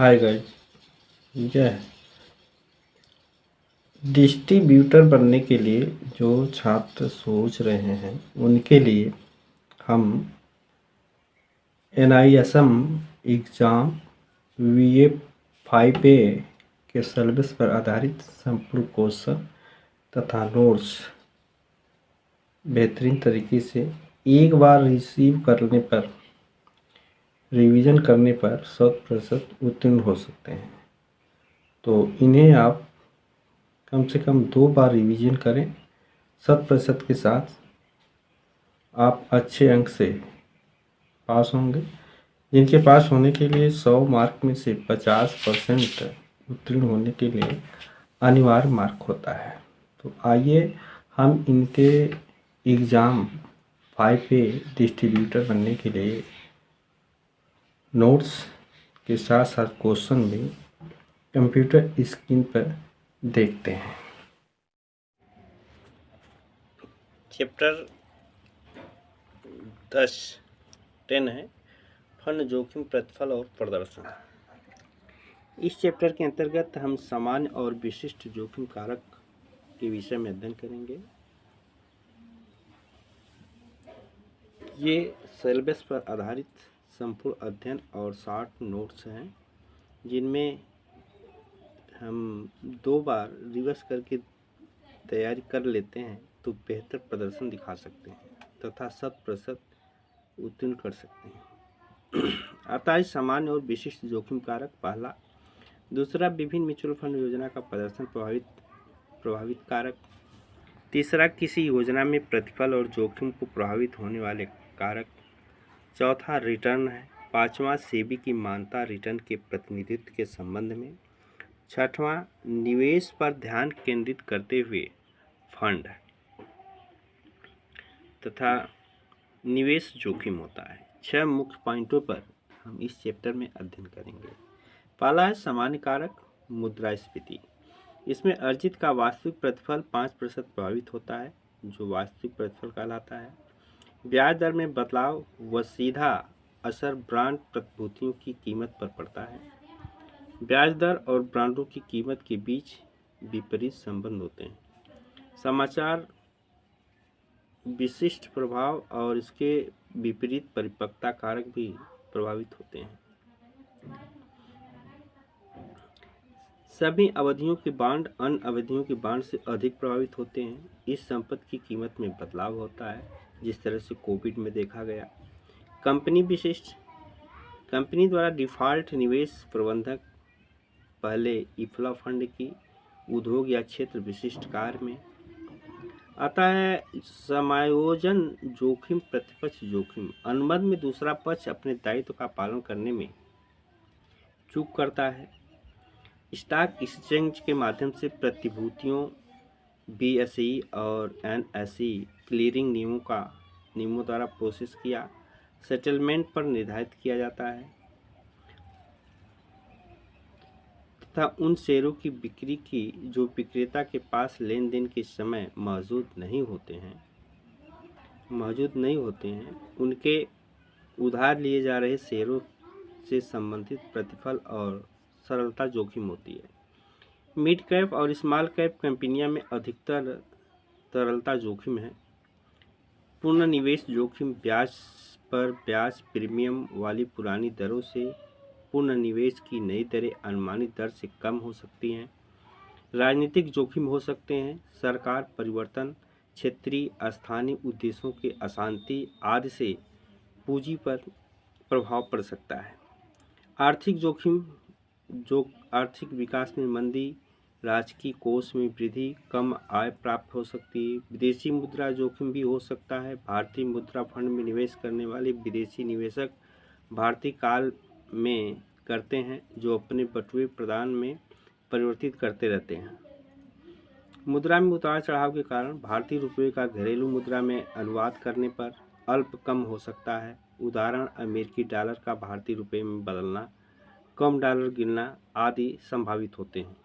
Hi guys. यह distributor बनने के लिए जो छात्र सोच रहे हैं उनके लिए हम NISM एग्ज़ाम VA5A के सिलेबस पर आधारित संपूर्ण क्वेश्चन तथा नोट्स बेहतरीन तरीके से एक बार रिसीव करने पर रिवीजन करने पर 100% उत्तीर्ण हो सकते हैं। तो इन्हें आप कम से कम 2 बार रिवीजन करें। 100% के साथ आप अच्छे अंक से पास होंगे। जिनके पास होने के लिए 100 मार्क में से 50% उत्तीर्ण होने के लिए अनिवार्य मार्क होता है। तो आइए हम इनके एग्ज़ाम 5A डिस्ट्रीब्यूटर बनने के लिए नोट्स के साथ साथ क्वेश्चन भी कंप्यूटर स्क्रीन पर देखते हैं। चैप्टर 10 है फंड जोखिम प्रतिफल और प्रदर्शन। इस चैप्टर के अंतर्गत हम सामान्य और विशिष्ट जोखिम कारक के विषय में अध्ययन करेंगे। ये सिलेबस पर आधारित संपूर्ण अध्ययन और 60 नोट्स हैं जिनमें हम 2 बार रिवर्स करके तैयारी कर लेते हैं तो बेहतर प्रदर्शन दिखा सकते हैं तथा 100% उत्तीर्ण कर सकते हैं। आता है सामान्य और विशिष्ट जोखिम कारक। पहला। दूसरा, विभिन्न म्यूचुअल फंड योजना का प्रदर्शन प्रभावित कारक। तीसरा, किसी योजना में प्रतिफल और जोखिम को प्रभावित होने वाले कारक। चौथा, रिटर्न है। पांचवा, सेबी की मान्यता रिटर्न के प्रतिनिधित्व के संबंध में। छठवां, निवेश पर ध्यान केंद्रित करते हुए फंड तथा निवेश जोखिम होता है। 6 मुख्य पॉइंटों पर हम इस चैप्टर में अध्ययन करेंगे। पहला है सामान्य कारक, मुद्रास्फीति। इसमें अर्जित का वास्तविक प्रतिफल 5% प्रभावित होता है जो वास्तविक प्रतिफल कहलाता है। ब्याज दर में बदलाव व सीधा असर ब्रांड प्रतिभूतियों की कीमत पर पड़ता है। ब्याज दर और ब्रांडों की कीमत के बीच विपरीत संबंध होते हैं। समाचार विशिष्ट प्रभाव और इसके विपरीत परिपक्वता कारक भी प्रभावित होते हैं। सभी अवधियों के बांड अन्य अवधियों के बांड से अधिक प्रभावित होते हैं। इस संपत्ति की कीमत में बदलाव होता है जिस तरह से कोविड में देखा गया। कंपनी विशिष्ट, कंपनी द्वारा डिफॉल्ट निवेश प्रबंधक पहले इफ्ला फंड की उद्योग या क्षेत्र विशिष्ट कार्य में आता है। समायोजन जोखिम, प्रतिपक्ष जोखिम। अनुबंध में दूसरा पक्ष अपने दायित्व का पालन करने में चूक करता है। स्टॉक एक्सचेंज के माध्यम से प्रतिभूतियों BSE और NSE क्लीयरिंग नियमों द्वारा प्रोसेस किया सेटलमेंट पर निर्धारित किया जाता है तथा उन शेयरों की बिक्री की जो विक्रेता के पास लेन देन के समय मौजूद नहीं होते हैं उनके उधार लिए जा रहे शेयरों से संबंधित प्रतिफल और सरलता जोखिम होती है। मिड कैप और स्मॉल कैप कंपनियां में अधिकतर तरलता जोखिम है। पूर्ण निवेश जोखिम, ब्याज पर ब्याज प्रीमियम वाली पुरानी दरों से पूर्ण निवेश की नई दरें अनुमानित दर से कम हो सकती हैं। राजनीतिक जोखिम हो सकते हैं। सरकार परिवर्तन, क्षेत्रीय स्थानीय उद्देश्यों के अशांति आदि से पूंजी पर प्रभाव पड़ सकता है। आर्थिक जोखिम, जो आर्थिक विकास में मंदी, राजकीय कोष में वृद्धि, कम आय प्राप्त हो सकती है। विदेशी मुद्रा जोखिम भी हो सकता है। भारतीय मुद्रा फंड में निवेश करने वाले विदेशी निवेशक भारतीय काल में करते हैं जो अपने बटुए प्रदान में परिवर्तित करते रहते हैं। मुद्रा में उतार चढ़ाव के कारण भारतीय रुपये का घरेलू मुद्रा में अनुवाद करने पर अल्प कम हो सकता है। उदाहरण, अमेरिकी डॉलर का भारतीय रुपये में बदलना, कम डॉलर गिरना आदि संभावित होते हैं।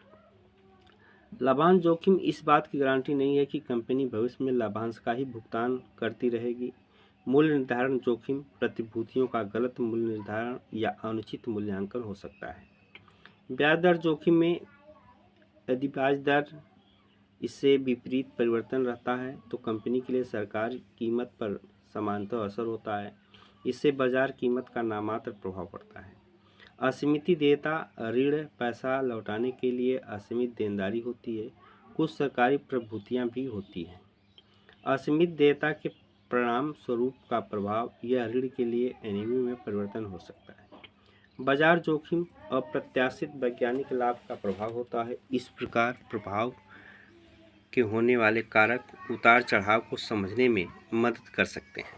लाभांश जोखिम, इस बात की गारंटी नहीं है कि कंपनी भविष्य में लाभांश का ही भुगतान करती रहेगी। मूल्य निर्धारण जोखिम, प्रतिभूतियों का गलत मूल्य निर्धारण या अनुचित मूल्यांकन हो सकता है। ब्याज दर जोखिम में यदि ब्याज दर इससे विपरीत परिवर्तन रहता है तो कंपनी के लिए सरकार कीमत पर समांतर असर होता है। इससे बाजार कीमत का नामात्र प्रभाव पड़ता है। असीमित देयता ऋण पैसा लौटाने के लिए असीमित देनदारी होती है। कुछ सरकारी प्रतिभूतियां भी होती हैं। असीमित देयता के परिणाम स्वरूप का प्रभाव यह ऋण के लिए एनएवी में परिवर्तन हो सकता है। बाजार जोखिम अप्रत्याशित वैज्ञानिक लाभ का प्रभाव होता है। इस प्रकार प्रभाव के होने वाले कारक उतार चढ़ाव को समझने में मदद कर सकते हैं।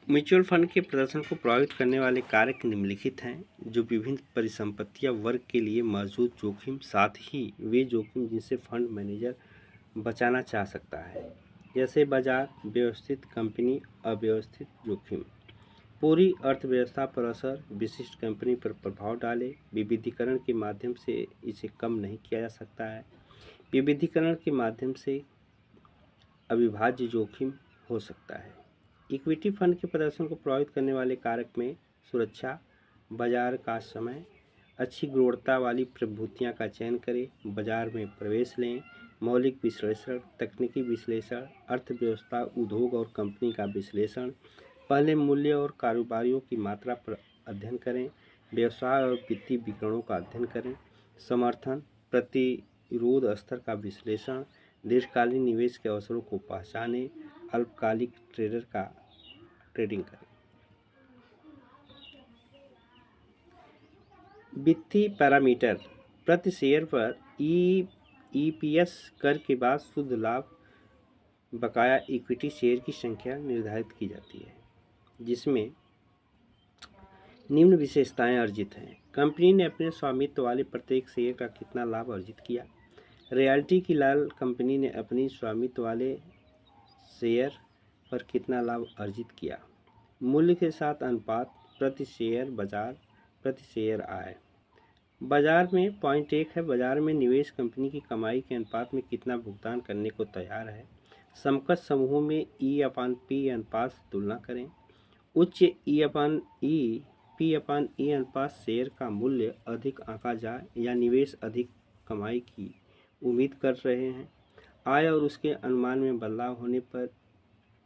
म्यूचुअल फंड के प्रदर्शन को प्रभावित करने वाले कारक निम्नलिखित हैं, जो विभिन्न परिसंपत्तियां वर्ग के लिए मौजूद जोखिम, साथ ही वे जोखिम जिनसे फंड मैनेजर बचाना चाह सकता है, जैसे बाजार व्यवस्थित कंपनी अव्यवस्थित जोखिम, पूरी अर्थव्यवस्था पर असर, विशिष्ट कंपनी पर प्रभाव डाले, विविधीकरण के माध्यम से इसे कम नहीं किया जा सकता है, विविधीकरण के माध्यम से अविभाज्य जोखिम हो सकता है। इक्विटी फंड के प्रदर्शन को प्रभावित करने वाले कारक में सुरक्षा, बाजार का समय, अच्छी गुणवत्ता वाली प्रतिभूतियां का चयन करें, बाजार में प्रवेश लें, मौलिक विश्लेषण, तकनीकी विश्लेषण, अर्थव्यवस्था, उद्योग और कंपनी का विश्लेषण, पहले मूल्य और कारोबारियों की मात्रा पर अध्ययन करें, व्यवसाय और वित्तीय विवरणों का अध्ययन करें, समर्थन प्रतिरोध स्तर का विश्लेषण, दीर्घकालीन निवेश के अवसरों को पहचानें, अल्पकालिक ट्रेडिंग करें। वित्तीय पैरामीटर प्रति शेयर पर ईपीएस कर के बाद शुद्ध लाभ बकाया इक्विटी शेयर की संख्या निर्धारित की जाती है, जिसमें निम्न विशेषताएं अर्जित हैं। कंपनी ने अपने स्वामित्व वाले प्रत्येक शेयर का कितना लाभ अर्जित किया। रॉयल्टी की लाल कंपनी ने अपनी स्वामित्व वाले शेयर पर कितना लाभ अर्जित किया। मूल्य के साथ अनुपात प्रति शेयर बाजार प्रति शेयर आय। बाजार में पॉइंट 1 है, बाजार में निवेश कंपनी की कमाई के अनुपात में कितना भुगतान करने को तैयार है। समकक्ष समूहों में E/P अनुपात से तुलना करें। उच्च P/E अनुपात शेयर का मूल्य अधिक आंका जाए या निवेश अधिक कमाई की उम्मीद कर रहे हैं। आय और उसके अनुमान में बदलाव होने पर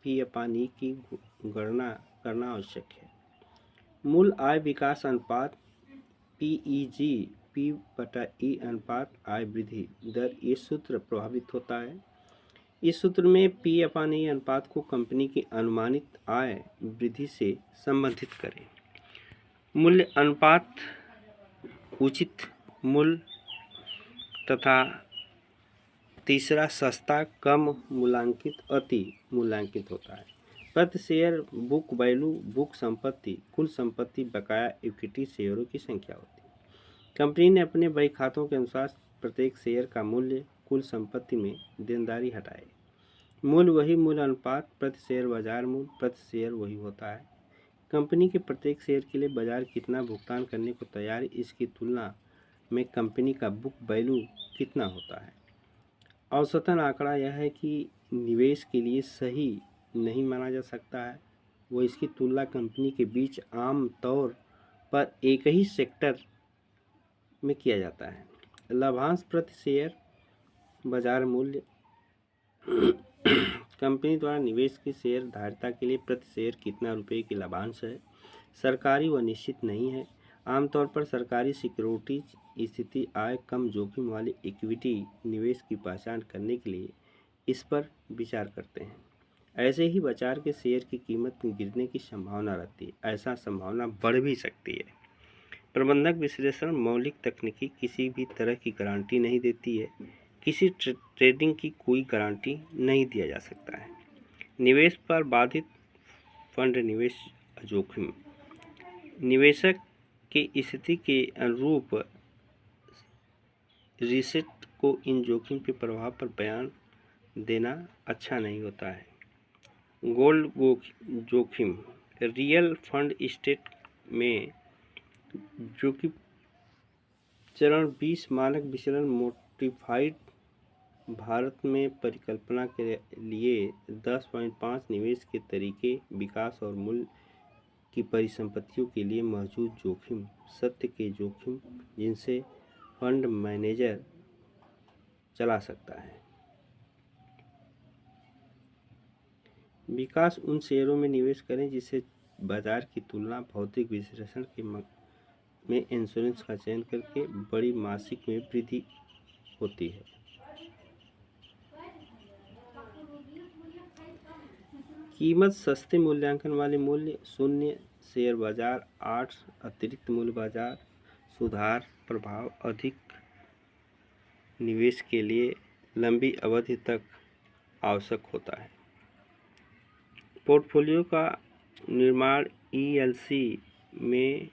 P/E की गणना करना आवश्यक है। मूल आय विकास अनुपात PEG P/E अनुपात आय वृद्धि दर ये सूत्र प्रभावित होता है। इस सूत्र में P/E अनुपात को कंपनी की अनुमानित आय वृद्धि से संबंधित करें। मूल्य अनुपात उचित मूल्य तथा तीसरा सस्ता कम मूल्यांकित अति मूल्यांकित होता है। प्रति शेयर बुक वैल्यू बुक संपत्ति कुल संपत्ति बकाया इक्विटी शेयरों की संख्या होती है। कंपनी ने अपने बही खातों के अनुसार प्रत्येक शेयर का मूल्य कुल संपत्ति में देनदारी हटाए। मूल्य वही मूल्य अनुपात प्रति शेयर बाजार मूल्य प्रति शेयर वही होता है। कंपनी के प्रत्येक शेयर के लिए बाजार कितना भुगतान करने को तैयार है, इसकी तुलना में कंपनी का बुक वैल्यू कितना होता है। औसतन आंकड़ा यह है कि निवेश के लिए सही नहीं माना जा सकता है, वो इसकी तुलना कंपनी के बीच आम तौर पर एक ही सेक्टर में किया जाता है। लाभांश प्रति शेयर बाजार मूल्य कंपनी द्वारा निवेश की शेयर धारिता के लिए प्रति शेयर कितना रुपये की लाभांश है, सरकारी व निश्चित नहीं है। आमतौर पर सरकारी सिक्योरिटीज स्थिति आय कम जोखिम वाले इक्विटी निवेश की पहचान करने के लिए इस पर विचार करते हैं। ऐसे ही बाजार के शेयर की कीमत में गिरने की संभावना रहती है, ऐसा संभावना बढ़ भी सकती है। प्रबंधक विश्लेषण मौलिक तकनीकी किसी भी तरह की गारंटी नहीं देती है, किसी ट्रेडिंग की कोई गारंटी नहीं दिया जा सकता है। निवेश पर बाधित फंड निवेश जोखिम निवेशक की स्थिति के अनुरूप रिसेट को इन जोखिम के प्रभाव पर बयान देना अच्छा नहीं होता है। गोल्ड जोखिम रियल फंड स्टेट में जो कि चरण 20 मानक विचलन मोडिफाइड भारत में परिकल्पना के लिए 10.5 निवेश के तरीके विकास और मूल्य की परिसंपत्तियों के लिए मौजूद जोखिम सत्य के जोखिम जिनसे फंड मैनेजर चला सकता है। विकास उन शेयरों में निवेश करें जिसे बाजार की तुलना भौतिक विश्लेषण के में इंश्योरेंस का चयन करके बड़ी मासिक में वृद्धि होती है। कीमत सस्ते मूल्यांकन वाले मूल्य 0 शेयर बाजार 8 अतिरिक्त मूल्य बाजार सुधार प्रभाव अधिक निवेश के लिए लंबी अवधि तक आवश्यक होता है। पोर्टफोलियो का निर्माण ELC में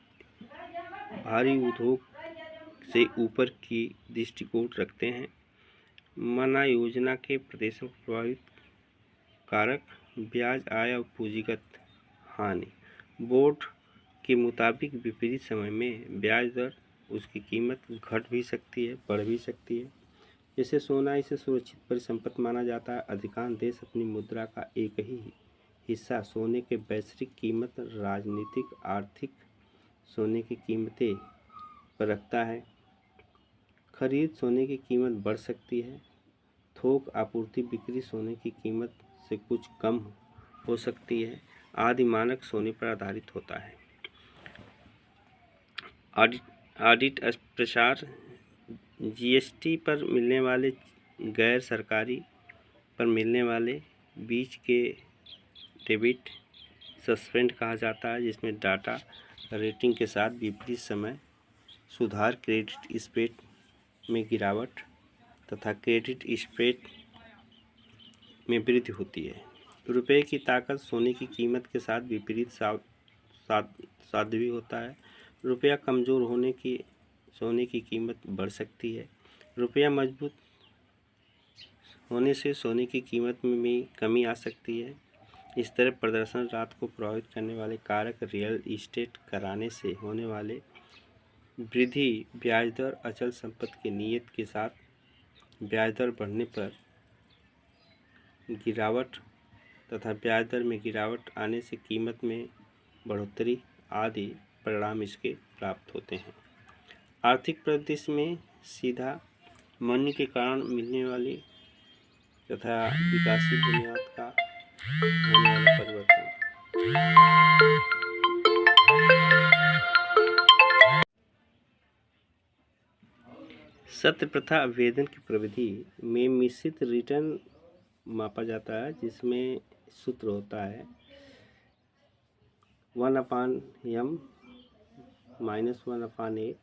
भारी उद्योग से ऊपर की दृष्टिकोण रखते हैं। मना योजना के प्रदर्शन को प्रभावित कारक ब्याज आय और पूंजीगत हानि। बोर्ड के मुताबिक विपरीत समय में ब्याज दर उसकी कीमत घट भी सकती है, बढ़ भी सकती है। जैसे सोना इसे सुरक्षित परिसंपत्ति माना जाता है। अधिकांश देश अपनी मुद्रा का एक ही हिस्सा सोने के वैश्विक कीमत राजनीतिक आर्थिक सोने की कीमतें पर रखता है। खरीद सोने की कीमत बढ़ सकती है। थोक आपूर्ति बिक्री सोने की कीमत से कुछ कम हो सकती है। आदि मानक सोने पर आधारित होता है। ऑडिट प्रसार GST पर मिलने वाले गैर सरकारी पर मिलने वाले बीच के डेबिट सस्पेंड कहा जाता है, जिसमें डाटा रेटिंग के साथ विपरीत समय सुधार क्रेडिट स्प्रेड में गिरावट तथा क्रेडिट स्प्रेड में वृद्धि होती है। रुपये की ताकत सोने की कीमत के साथ विपरीत साध्वी होता है। रुपया कमज़ोर होने की सोने की कीमत बढ़ सकती है। रुपया मजबूत होने से सोने की कीमत में भी कमी आ सकती है। इस तरह प्रदर्शन रात को प्रभावित करने वाले कारक रियल इस्टेट कराने से होने वाले वृद्धि ब्याज दर अचल संपत्ति की नीयत के साथ ब्याज दर बढ़ने पर गिरावट तथा ब्याज दर में गिरावट आने से कीमत में बढ़ोतरी आदि परिणाम इसके प्राप्त होते हैं। आर्थिक परिदृश्य में सीधा मनी के कारण मिलने वाली तथा विकासशील बुनियाद का होने वाला परिवर्तन। सत्य प्रथा आवेदन की प्रविधि में मिश्रित रिटर्न मापा जाता है, जिसमें सूत्र होता है 1/m - 1/a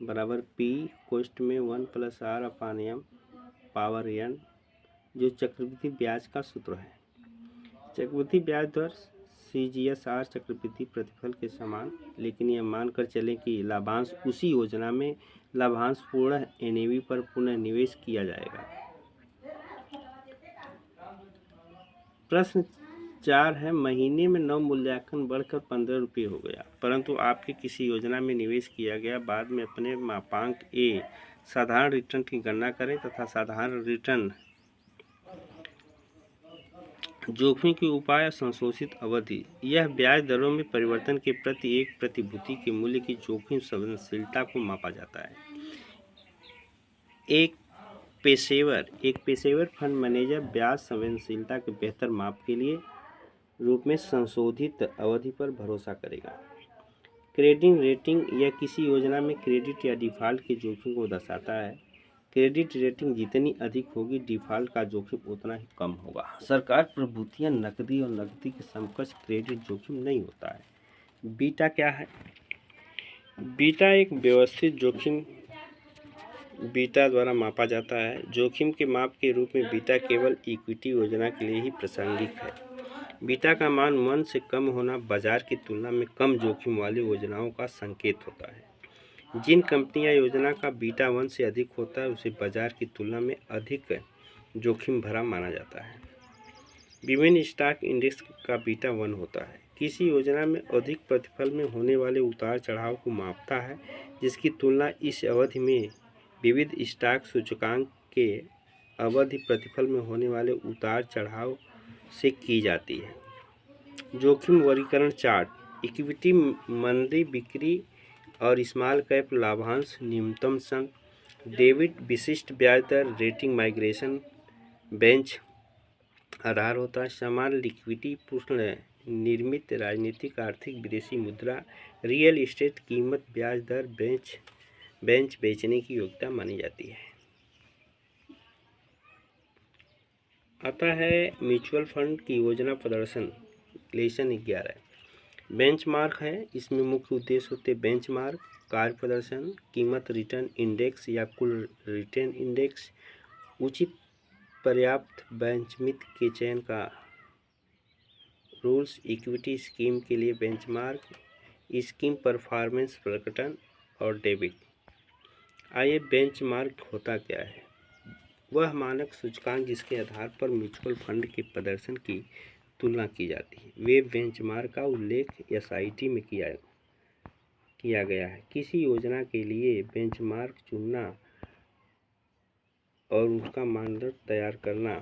बराबर P कोष्ठ में 1 + R/m पावर n, जो चक्रवृद्धि ब्याज का सूत्र है। चक्रवृद्धि ब्याज दर CGSR चक्रवृद्धि प्रतिफल के समान, लेकिन यह मानकर चलें कि लाभांश उसी योजना में लाभांश पूर्ण NAV पर पुनः निवेश किया जाएगा। प्रश्न 4 है, महीने में नव मूल्यांकन बढ़कर 15 रुपये हो गया, परंतु आपके किसी योजना में निवेश किया गया। बाद में अपने मापांक A साधारण रिटर्न की गणना करें तथा साधारण रिटर्न जोखिम के उपाय संशोधित अवधि। यह ब्याज दरों में परिवर्तन के प्रति एक प्रतिभूति के मूल्य की जोखिम संवेदनशीलता को मापा जाता है। एक पेशेवर फंड मैनेजर ब्याज संवेदनशीलता के बेहतर माप के लिए रूप में संशोधित अवधि पर भरोसा करेगा। क्रेडिट रेटिंग यह किसी योजना में क्रेडिट या डिफ़ॉल्ट के जोखिम को दर्शाता है। क्रेडिट रेटिंग जितनी अधिक होगी, डिफ़ॉल्ट का जोखिम उतना ही कम होगा। सरकार प्रभूतियाँ नकदी और नकदी के समकक्ष क्रेडिट जोखिम नहीं होता है। बीटा क्या है? बीटा एक व्यवस्थित जोखिम बीटा द्वारा मापा जाता है। जोखिम के माप के रूप में बीटा केवल इक्विटी योजना के लिए ही प्रासंगिक है। बीटा का मान 1 से कम होना बाजार की तुलना में कम जोखिम वाली योजनाओं का संकेत होता है। जिन कंपनियां योजना का बीटा 1 से अधिक होता है, उसे बाजार की तुलना में अधिक जोखिम भरा माना जाता है। विभिन्न स्टॉक इंडेक्स का बीटा 1 होता है। किसी योजना में अधिक प्रतिफल में होने वाले उतार चढ़ाव को मापता है, जिसकी तुलना इस अवधि में विविध स्टॉक सूचकांक के अवधि प्रतिफल में होने वाले उतार चढ़ाव से की जाती है। जोखिम वर्गीकरण चार्ट इक्विटी मंदी बिक्री और स्मॉल कैप लाभांश न्यूनतम सन डेबिट विशिष्ट ब्याज दर रेटिंग माइग्रेशन बेंच आधार होता है। समान लिक्विडिटी पूर्ण निर्मित राजनीतिक आर्थिक विदेशी मुद्रा रियल एस्टेट कीमत ब्याज दर बेंच बेचने की योग्यता मानी जाती है। आता है म्यूचुअल फंड की योजना प्रदर्शन लेसन 11 बेंचमार्क है। इसमें मुख्य उद्देश्य होते बेंचमार्क, कार्य प्रदर्शन, कीमत रिटर्न इंडेक्स या कुल रिटर्न इंडेक्स, उचित पर्याप्त बेंचमित के चयन का रूल्स, इक्विटी स्कीम के लिए बेंचमार्क, स्कीम परफॉर्मेंस प्रकटन और डेबिट। आइए बेंचमार्क होता क्या है। वह मानक सूचकांक जिसके आधार पर म्यूचुअल फंड के प्रदर्शन की तुलना की जाती है। वे बेंचमार्क का उल्लेख एसआईटी में किया गया है। किसी योजना के लिए बेंचमार्क चुनना और उसका मानदंड तैयार करना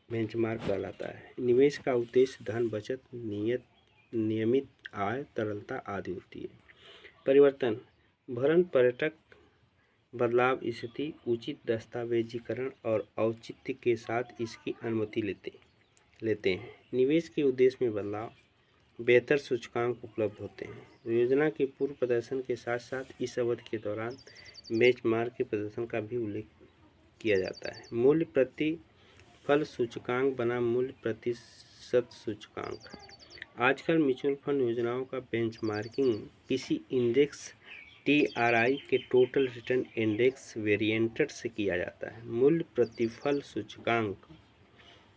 बेंचमार्क कहलाता है। निवेश का उद्देश्य धन बचत, नियमित आय, तरलता आदि होती है। परिवर्तन भरण पर्यटक बदलाव स्थिति उचित दस्तावेजीकरण और औचित्य के साथ इसकी अनुमति लेते हैं। निवेश के उद्देश्य में बदलाव, बेहतर सूचकांक उपलब्ध होते हैं। योजना के पूर्व प्रदर्शन के साथ साथ इस अवधि के दौरान बेंचमार्क के प्रदर्शन का भी उल्लेख किया जाता है। मूल्य प्रतिफल सूचकांक बनाम मूल्य प्रतिशत सूचकांक। आजकल म्यूचुअल फंड योजनाओं का बेंचमार्किंग किसी इंडेक्स TRI के टोटल रिटर्न इंडेक्स वेरिएंटेड से किया जाता है। मूल्य प्रतिफल सूचकांक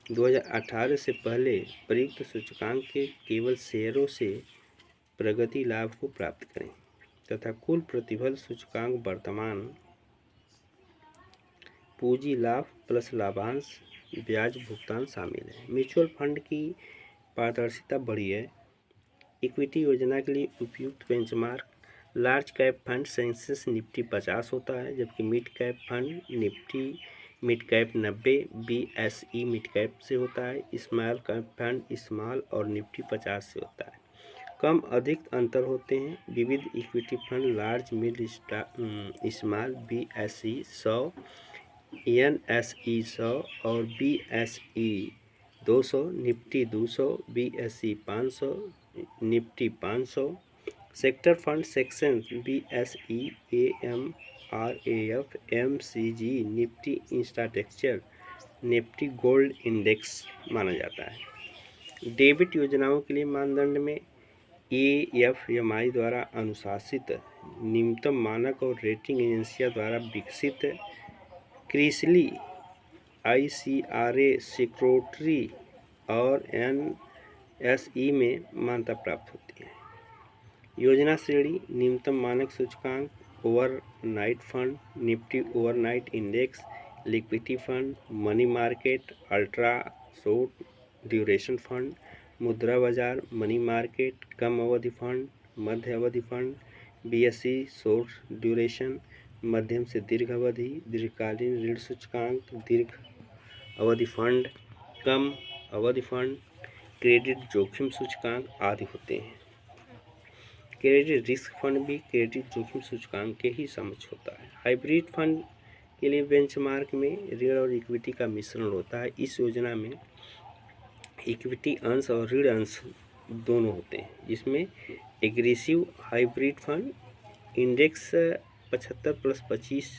2018 से पहले प्रयुक्त सूचकांक के केवल शेयरों से प्रगति लाभ को प्राप्त करें तथा कुल प्रतिफल सूचकांक वर्तमान पूंजी लाभ प्लस लाभांश ब्याज भुगतान शामिल है। म्यूचुअल फंड की पारदर्शिता बढ़ी है। इक्विटी योजना के लिए उपयुक्त benchmark large cap fund Sensex Nifty 50 होता है, जबकि mid cap fund Nifty mid cap 90 BSE mid cap से होता है। स्मॉल कैप फंड स्मॉल और निफ्टी 50 से होता है। कम अधिक अंतर होते हैं। विविध equity fund large mid small BSE 100, NSE 100 और BSE 200, Nifty 200, BSE 500, Nifty 500। Sector fund section BSE AMRAF MCG Nifty infrastructure Nifty gold index माना जाता है। डेबिट योजनाओं के लिए मानदंड में AFMI द्वारा अनुशासित न्यूनतम मानक और रेटिंग एजेंसियों द्वारा विकसित क्रिसली ICRA सिक्योरिटी और NSE में मान्यता प्राप्त होती है। योजना श्रेणी न्यूनतम मानक सूचकांक overnight fund, Nifty overnight index, liquidity fund, money market, ultra short duration fund, मुद्रा बाजार, मनी मार्केट, कम अवधि फंड, मध्य अवधि फंड, BSE शॉर्ट ड्यूरेशन, मध्यम से दीर्घ अवधि, दीर्घकालीन ऋण सूचकांक, दीर्घ अवधि फंड, कम अवधि फंड, क्रेडिट जोखिम सूचकांक आदि होते हैं। क्रेडिट रिस्क फंड भी क्रेडिट जोखिम सूचकांक के ही समक्ष होता है। हाइब्रिड फंड के लिए बेंचमार्क में ऋण और इक्विटी का मिश्रण होता है। इस योजना में इक्विटी अंश और ऋण अंश दोनों होते हैं, जिसमें एग्रेसिव हाइब्रिड फंड इंडेक्स 75+25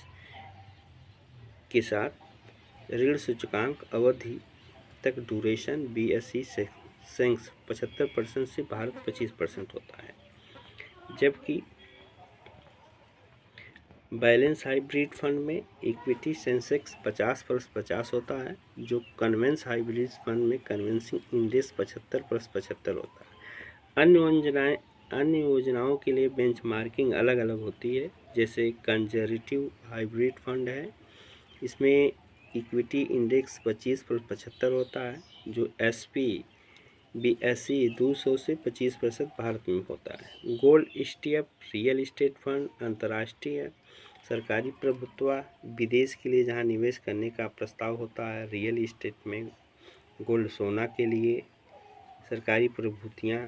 के साथ ऋण सूचकांक अवधि तक ड्यूरेशन BSE सेंसेक्स 75% से भारत 25% होता है, जबकि बैलेंस हाइब्रिड फंड में इक्विटी सेंसेक्स 50+50 होता है, जो कन्वेंस हाइब्रिड फंड में कन्वेंसिंग इंडेक्स 75+75 होता है। अन्य योजनाओं के लिए बेंचमार्किंग अलग अलग होती है, जैसे कंजर्वेटिव हाइब्रिड फंड है। इसमें इक्विटी इंडेक्स 25+75 होता है, जो BSE 200 से 25% भारत में होता है। Gold ETF real estate fund अंतर्राष्ट्रीय सरकारी प्रभुत्व विदेश के लिए जहां निवेश करने का प्रस्ताव होता है। रियल एस्टेट में गोल्ड सोना के लिए सरकारी प्रभूतियाँ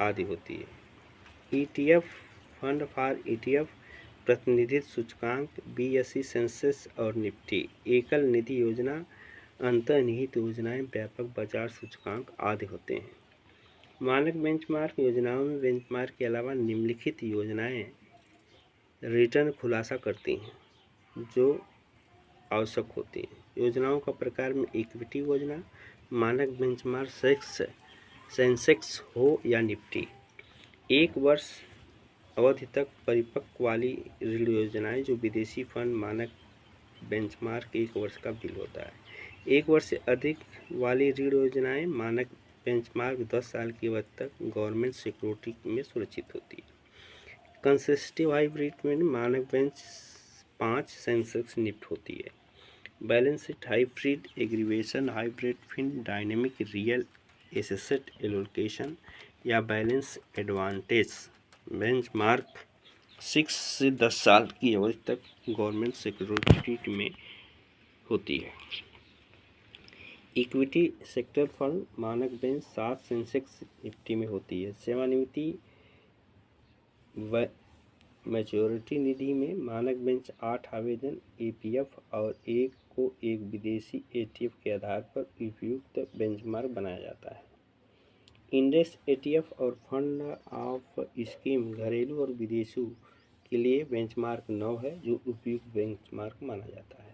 आदि होती है। ETF फंड फॉर ETF प्रतिनिधित्व सूचकांक, BSE सेंसेक्स और निफ्टी, एकल निधि योजना, अंतर्निहित योजनाएं, व्यापक बाजार सूचकांक आदि होते हैं। मानक बेंचमार्क योजनाओं में बेंचमार्क के अलावा निम्नलिखित योजनाएं रिटर्न खुलासा करती हैं जो आवश्यक होती हैं। योजनाओं का प्रकार में इक्विटी योजना, मानक बेंचमार्क सेंसेक्स हो या निफ्टी, 1 वर्ष अवधि तक परिपक्व वाली ऋण योजनाएं जो विदेशी फंड, मानक बेंचमार्क 1 वर्ष का बिल होता है। 1 वर्ष से अधिक वाली ऋण योजनाएं मानक बेंचमार्क 10 साल की अवधि तक गवर्नमेंट सिक्योरिटी में सुरक्षित होती है। कंसेस्टिव हाइब्रिड में मानक बेंच 5 सेंसेक्स निफ्ट होती है। Balance sheet hybrid aggravation hybrid fund, dynamic real asset allocation या बैलेंस एडवांटेज बेंचमार्क 6 से 10 साल की अवधि तक गवर्नमेंट सिक्योरिटी में होती है। इक्विटी सेक्टर फंड मानक बेंच 7 सेंसेक्स निफ्टी में होती है। सेवानिवृत्ति व मैच्योरिटी निधि में मानक बेंच 8 आवेदन EPF और 1 को एक विदेशी ETF के आधार पर उपयुक्त बेंचमार्क बनाया जाता है। इंडेक्स ETF और फंड ऑफ स्कीम घरेलू और विदेशों के लिए बेंचमार्क 9 है जो उपयुक्त बेंचमार्क माना जाता है।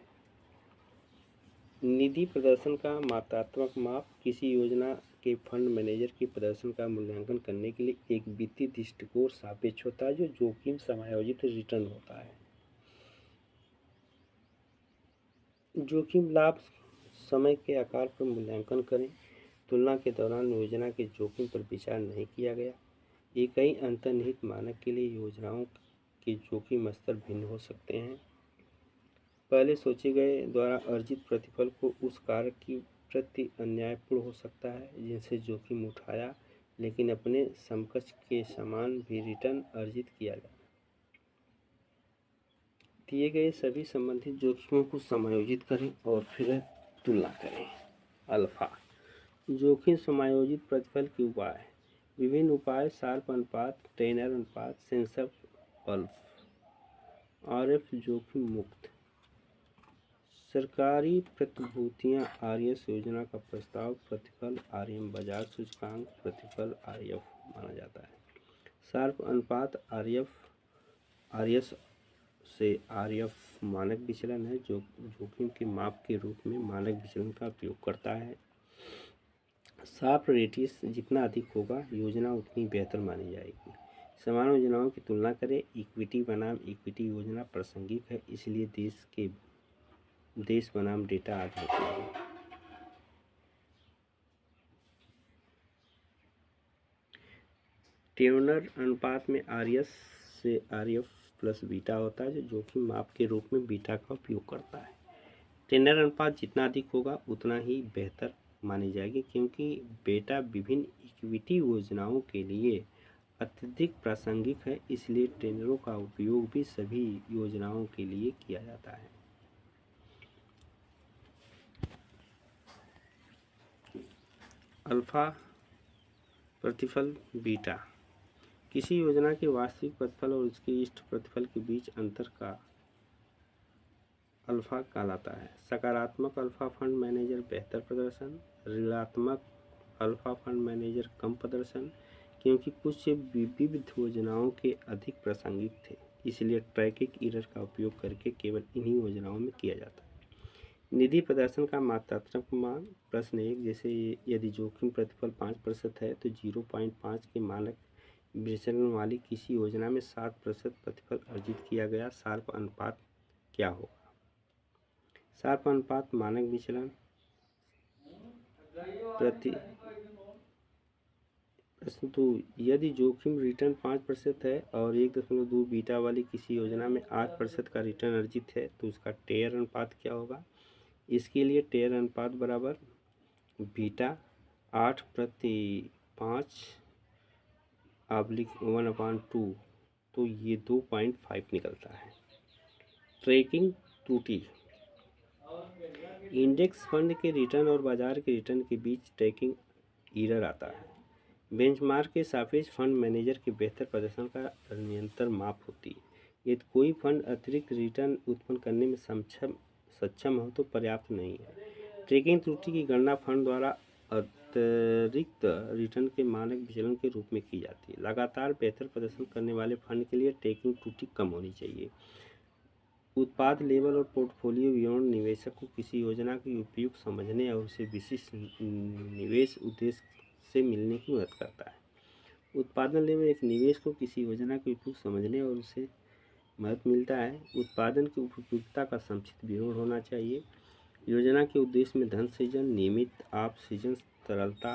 निधि प्रदर्शन का मात्रात्मक माप किसी योजना के फंड मैनेजर के प्रदर्शन का मूल्यांकन करने के लिए एक वित्तीय दृष्टिकोण सापेक्ष होता है जो जोखिम समायोजित रिटर्न होता है। जोखिम लाभ समय के आकार पर मूल्यांकन करें। तुलना के दौरान योजना के जोखिम पर विचार नहीं किया गया। ये कई अंतर्निहित मानक के लिए योजनाओं के जोखिम स्तर भिन्न हो सकते हैं। पहले सोचे गए द्वारा अर्जित प्रतिफल को उस कारक की प्रति अन्यायपूर्ण हो सकता है जिनसे जोखिम उठाया लेकिन अपने समकक्ष के समान भी रिटर्न अर्जित किया गया। दिए गए सभी संबंधित जोखिमों को समायोजित करें और फिर तुलना करें। अल्फा जोखिम समायोजित प्रतिफल के उपाय, विभिन्न उपाय, शार्प अनुपात, टेनर अनुपात, सेंसर पल्फ, RF जोखिम मुक्त, सरकारी प्रतिभूतियां RS योजना का प्रस्ताव प्रतिफल RM बाजार सूचकांक प्रतिफल RF माना जाता है। शार्प अनुपात RS से RF मानक विचलन है जो जोखिम के माप के रूप में मानक विचलन का उपयोग करता है। शार्प रेटिस जितना अधिक होगा योजना उतनी बेहतर मानी जाएगी। समान योजनाओं की तुलना करें। इक्विटी बनाम इक्विटी योजना प्रासंगिक है इसलिए देश बनाम डेटा आदि होते हैं। टेनर अनुपात में RS से RF प्लस बीटा होता है जो जोखिम माप के रूप में बीटा का उपयोग करता है। टेनर अनुपात जितना अधिक होगा उतना ही बेहतर मानी जाएगी क्योंकि बेटा विभिन्न इक्विटी योजनाओं के लिए अत्यधिक प्रासंगिक है इसलिए टेनरों का उपयोग भी सभी योजनाओं के लिए किया जाता है। अल्फा प्रतिफल बीटा किसी योजना के वास्तविक प्रतिफल और उसके इष्ट प्रतिफल के बीच अंतर का अल्फा कहलाता है। सकारात्मक अल्फा फंड मैनेजर बेहतर प्रदर्शन, ऋणात्मक अल्फा फंड मैनेजर कम प्रदर्शन। क्योंकि कुछ विविध योजनाओं के अधिक प्रासंगिक थे इसलिए ट्रैकिंग एरर का उपयोग करके केवल इन्हीं योजनाओं में किया जाता है। निधि प्रदर्शन का मात्रात्मक मान प्रश्न 1 जैसे यदि जोखिम प्रतिफल 5% है तो 0.5 के मानक विचलन वाली किसी योजना में 7% प्रतिफल अर्जित किया गया। शार्प अनुपात क्या होगा? शार्प अनुपात मानक विचलन प्रति प्रश्न 2 यदि जोखिम रिटर्न 5% है और 1.2 बीटा वाली किसी योजना में 8% का रिटर्न अर्जित है तो उसका टेयर अनुपात क्या होगा? इसके लिए टेयर अनुपात बराबर बीटा 8/5/1/2 तो ये 2.5 निकलता है। ट्रैकिंग त्रुटि इंडेक्स फंड के रिटर्न और बाजार के रिटर्न के बीच ट्रैकिंग एरर आता है। बेंचमार्क के सापेक्ष फंड मैनेजर के बेहतर प्रदर्शन का निरंतर माप होती है। यदि कोई फंड अतिरिक्त रिटर्न उत्पन्न करने में सक्षम हो तो पर्याप्त नहीं है। ट्रैकिंग त्रुटि की गणना फंड द्वारा अतिरिक्त रिटर्न के मानक विचलन के रूप में की जाती है। लगातार बेहतर प्रदर्शन करने वाले फंड के लिए ट्रैकिंग त्रुटि कम होनी चाहिए। उत्पाद लेवल और पोर्टफोलियो विवरण निवेशक को किसी योजना की उपयुक्त समझने और उसे विशिष्ट निवेश उद्देश्य से मिलने की मदद करता है। उत्पादन लेवल एक निवेश को किसी योजना की उपयुक्त समझने और उसे मदद मिलता है। उत्पादन की उपयुक्तता का संक्षिप्त विवरण होना चाहिए। योजना के उद्देश्य में धन सृजन, नियमित आप सृजन, तरलता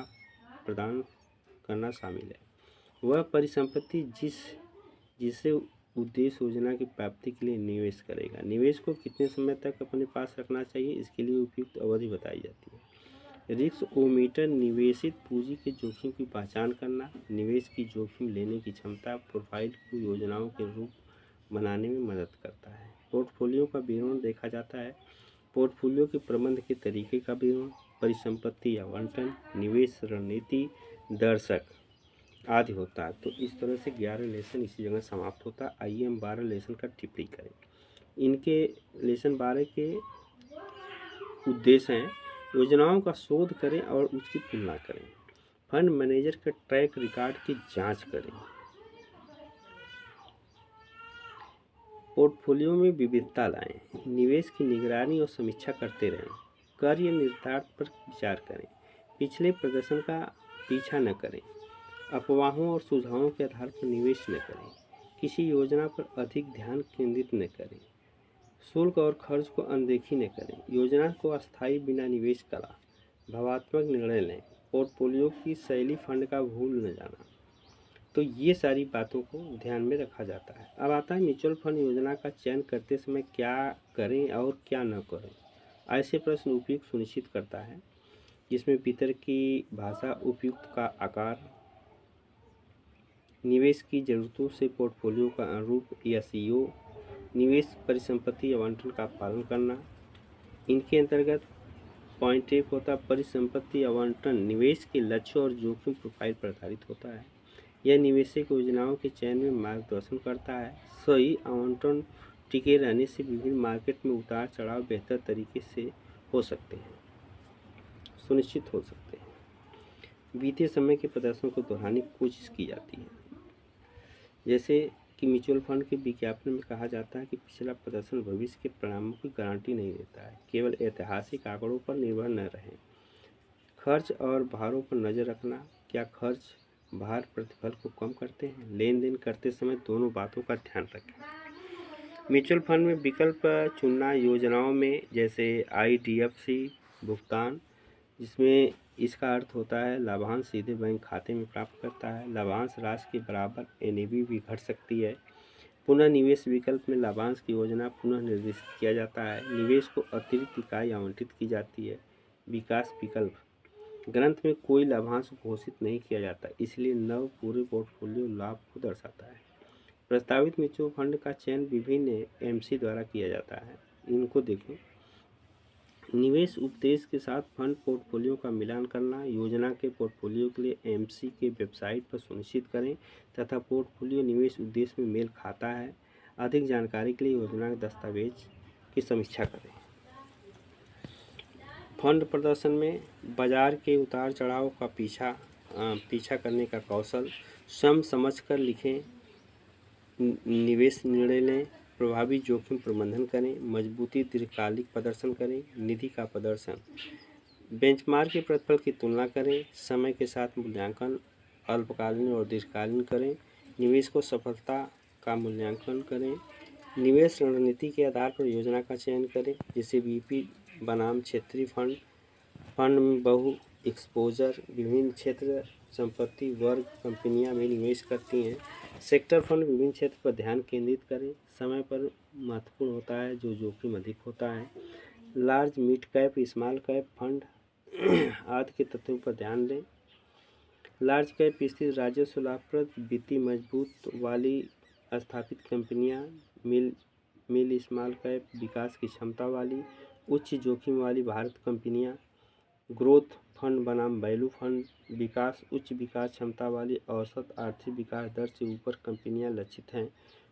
प्रदान करना शामिल है। वह परिसंपत्ति जिसे उद्देश्य योजना की प्राप्ति के लिए निवेश करेगा। निवेश को कितने समय तक अपने पास रखना चाहिए, इसके लिए उपयुक्त अवधि बताई जाती है। रिस्क-ओ-मीटर निवेशित पूंजी के जोखिम की पहचान करना, निवेश की जोखिम लेने की क्षमता प्रोफाइल को योजनाओं के रूप बनाने में मदद करता है। पोर्टफोलियो का विवरण देखा जाता है। पोर्टफोलियो के प्रबंध के तरीके का विवरण, परिसंपत्ति आवंटन, निवेश रणनीति, दर्शक आदि होता है। तो इस तरह से 11 लेसन इसी जगह समाप्त होता है। आइए हम 12 लेसन का टिप्पणी करें। इनके लेसन 12 के उद्देश्य हैं: योजनाओं का शोध करें और उसकी तुलना करें, फंड मैनेजर के ट्रैक रिकॉर्ड की जांच करें, पोर्टफोलियो में विविधता लाएं, निवेश की निगरानी और समीक्षा करते रहें, कार्य निर्धारण पर विचार करें, पिछले प्रदर्शन का पीछा न करें, अफवाहों और सुझावों के आधार पर निवेश न करें, किसी योजना पर अधिक ध्यान केंद्रित न करें, शुल्क और खर्च को अनदेखी न करें, योजना को अस्थायी बिना निवेश करा, भावात्मक निर्णय लें, पोर्टफोलियो की शैली फंड का भूल न जाना। तो ये सारी बातों को ध्यान में रखा जाता है। अब आता है म्यूचुअल फंड योजना का चयन करते समय क्या करें और क्या न करें। ऐसे प्रश्न उपयुक्त सुनिश्चित करता है, जिसमें भीतर की भाषा, उपयुक्त का आकार, निवेश की ज़रूरतों से पोर्टफोलियो का अनुरूप या सीओ, निवेश परिसंपत्ति आवंटन का पालन करना। इनके अंतर्गत पॉइंट 1 होता है परिसंपत्ति आवंटन निवेश के लक्ष्य और जोखिम प्रोफाइल पर आधारित होता है। यह निवेशक योजनाओं के चयन में मार्गदर्शन करता है। सही आवंटन टिके रहने से विभिन्न मार्केट में उतार चढ़ाव बेहतर तरीके से हो सकते हैं, सुनिश्चित हो सकते हैं। बीते समय के प्रदर्शन को दोहराने की कोशिश की जाती है। जैसे कि म्यूचुअल फंड के विज्ञापन में कहा जाता है कि पिछला प्रदर्शन भविष्य के परिणामों की गारंटी नहीं देता है, केवल ऐतिहासिक आंकड़ों पर निर्भर न रहें। खर्च और भारों पर नज़र रखना, क्या खर्च भार प्रतिफल को कम करते हैं? लेन देन करते समय दोनों बातों का ध्यान रखें। म्यूचुअल फंड में विकल्प चुनना, योजनाओं में जैसे IDFC भुगतान, जिसमें इसका अर्थ होता है लाभांश सीधे बैंक खाते में प्राप्त करता है। लाभांश राशि के बराबर NAV भी घट सकती है। पुनः निवेश विकल्प में लाभांश की योजना पुनः निर्देशित किया जाता है। निवेश को अतिरिक्त इकाई आवंटित की जाती है। विकास विकल्प, ग्रंथ में कोई लाभांश घोषित नहीं किया जाता, इसलिए नव पूरे पोर्टफोलियो लाभ को दर्शाता है। प्रस्तावित म्यूचुअल फंड का चयन विभिन्न MC द्वारा किया जाता है। इनको देखें। निवेश उपदेश के साथ फंड पोर्टफोलियो का मिलान करना, योजना के पोर्टफोलियो के लिए MC के वेबसाइट पर सुनिश्चित करें तथा पोर्टफोलियो निवेश उद्देश्य में मेल खाता है। अधिक जानकारी के लिए योजना के दस्तावेज की समीक्षा करें। फंड प्रदर्शन में बाजार के उतार चढ़ाव का पीछा करने का कौशल, समझ कर लिखें, निवेश निर्णय लें, प्रभावी जोखिम प्रबंधन करें, मजबूती दीर्घकालिक प्रदर्शन करें, निधि का प्रदर्शन, बेंचमार्क के प्रतिफल की तुलना करें, समय के साथ मूल्यांकन अल्पकालीन और दीर्घकालीन करें, निवेश को सफलता का मूल्यांकन करें, निवेश रणनीति के आधार पर योजना का चयन करें, जैसे BP बनाम क्षेत्रीय फंड में बहु एक्सपोजर, विभिन्न क्षेत्र संपत्ति वर्ग कंपनियां भी निवेश करती हैं। सेक्टर फंड विभिन्न क्षेत्र पर ध्यान केंद्रित करें, समय पर महत्वपूर्ण होता है जो जोखिम अधिक होता है। Large mid cap small cap fund आदि के तत्वों पर ध्यान दें। लार्ज कैप स्थित राजस्व लाभप्रद वित्तीय मजबूत वाली स्थापित कंपनियां, मिल स्मॉल कैप विकास की क्षमता वाली उच्च जोखिम वाली भारत कंपनियां, ग्रोथ फंड बनाम वैल्यू फंड विकास उच्च विकास क्षमता वाली औसत आर्थिक विकास दर से ऊपर कंपनियां लक्षित हैं,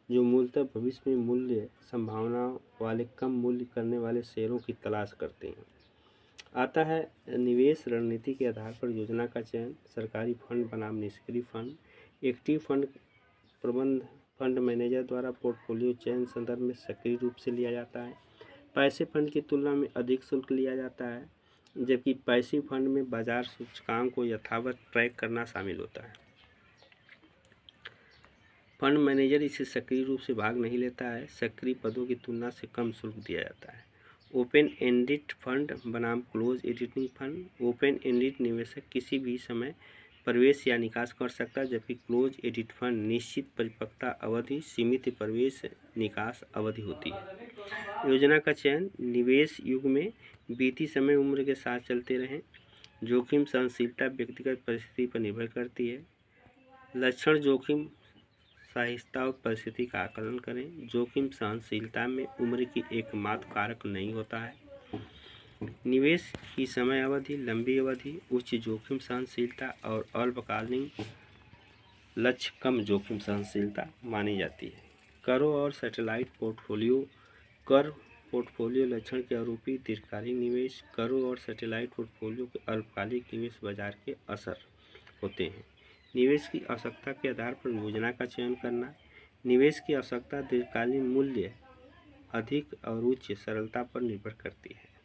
जो मूलतः भविष्य में मूल्य संभावनाओं वाले कम मूल्य करने वाले शेयरों की तलाश करते हैं। आता है निवेश रणनीति के आधार पर योजना का चयन, सरकारी फंड बनाम निष्क्रिय फंड। एक्टिव फंड प्रबंध फंड मैनेजर द्वारा पोर्टफोलियो चयन संदर्भ में सक्रिय रूप से लिया जाता है। पैसिव फंड की तुलना में अधिक शुल्क लिया जाता है, जबकि पैसिव फंड में बाजार सूचकांक को यथावत ट्रैक करना शामिल होता है। फंड मैनेजर इसे सक्रिय रूप से भाग नहीं लेता है, सक्रिय पदों की तुलना से कम शुल्क दिया जाता है। ओपन एंडेड फंड बनाम close ended fund. Open ended निवेशक किसी भी समय प्रवेश या निकास कर सकता है, जबकि क्लोज एंडेड फंड निश्चित परिपक्वता अवधि, सीमित प्रवेश निकास अवधि होती है। योजना का चयन निवेश युग में बीती समय उम्र के साथ चलते रहें। जोखिम सहनशीलता व्यक्तिगत परिस्थिति पर निर्भर करती है। लक्षण जोखिम सहिष्णुता और परिस्थिति का आकलन करें। जोखिम सहनशीलता में उम्र की एकमात्र कारक नहीं होता है। निवेश की समय अवधि, लंबी अवधि, उच्च जोखिम सहनशीलता और अल्पकालीन लक्ष्य कम जोखिम सहनशीलता मानी जाती है। करों और सैटेलाइट पोर्टफोलियो। कर पोर्टफोलियो लक्षण के आरोपी दीर्घकालीन निवेश, करों और सैटेलाइट पोर्टफोलियो के अल्पकालिक निवेश बाजार के असर होते हैं। निवेश की आवश्यकता के आधार पर योजना का चयन करना। निवेश की आवश्यकता दीर्घकालीन मूल्य अधिक और उच्च सरलता पर निर्भर करती है।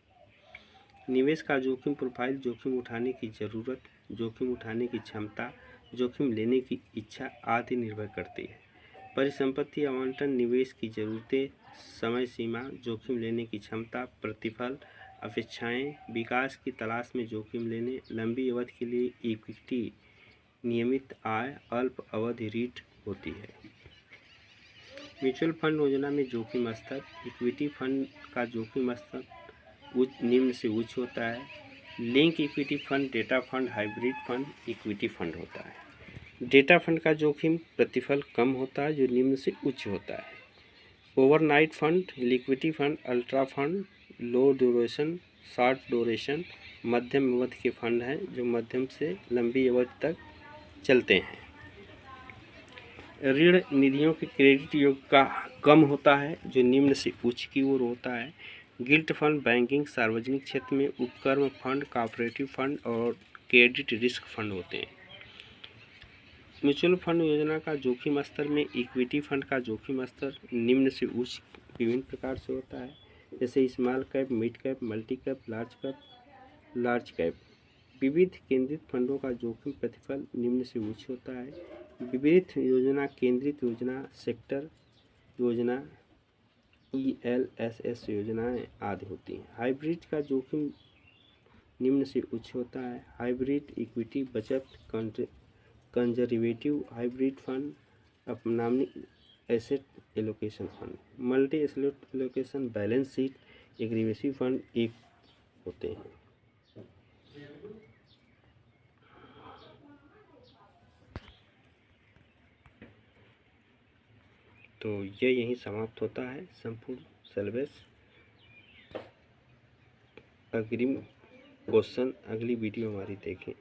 निवेश का जोखिम प्रोफाइल, जोखिम उठाने की ज़रूरत, जोखिम उठाने की क्षमता, जोखिम लेने की इच्छा आदि निर्भर करती है। परिसंपत्ति आवंटन, निवेश की ज़रूरतें, समय सीमा, जोखिम लेने की क्षमता, प्रतिफल अपेक्षाएं, विकास की तलाश में जोखिम लेने, लंबी अवधि के लिए इक्विटी, नियमित आय, अल्प अवधि ऋण होती है। म्यूचुअल फंड योजना में जोखिम स्तर। इक्विटी फंड का जोखिम स्तर निम्न से उच्च होता है। Link equity fund, data fund, hybrid fund, equity fund होता है। डेटा फंड का जोखिम प्रतिफल कम होता है, जो निम्न से उच्च होता है। Overnight fund, liquidity fund, ultra fund, low duration, short duration, मध्यम अवधि के फंड हैं, जो मध्यम से लंबी अवधि तक चलते हैं। ऋण निधियों के क्रेडिट योग का कम होता है, जो निम्न से उच्च की ओर होता है। गिल्ट फंड, बैंकिंग, सार्वजनिक क्षेत्र में उपक्रम फंड, कॉपरेटिव फंड और क्रेडिट रिस्क फंड होते हैं। म्यूचुअल फंड योजना का जोखिम स्तर में इक्विटी फंड का जोखिम स्तर निम्न से उच्च विभिन्न प्रकार से होता है, जैसे small cap, mid cap, multi cap, large cap. विविध केंद्रित फंडों का जोखिम प्रतिफल निम्न से उच्च होता है। विविध योजना, केंद्रित योजना, सेक्टर योजना, ELSS योजनाएं आदि होती हैं। हाइब्रिड का जोखिम निम्न से उच्च होता है। हाइब्रिड इक्विटी, बचत, कंजर्वेटिव हाइब्रिड फंड, अपनामी asset allocation fund, multi asset allocation, balance sheet aggressive fund एक होते हैं। तो ये यहीं समाप्त होता है संपूर्ण सिलेबस। अग्रिम क्वेश्चन अगली वीडियो हमारी देखें।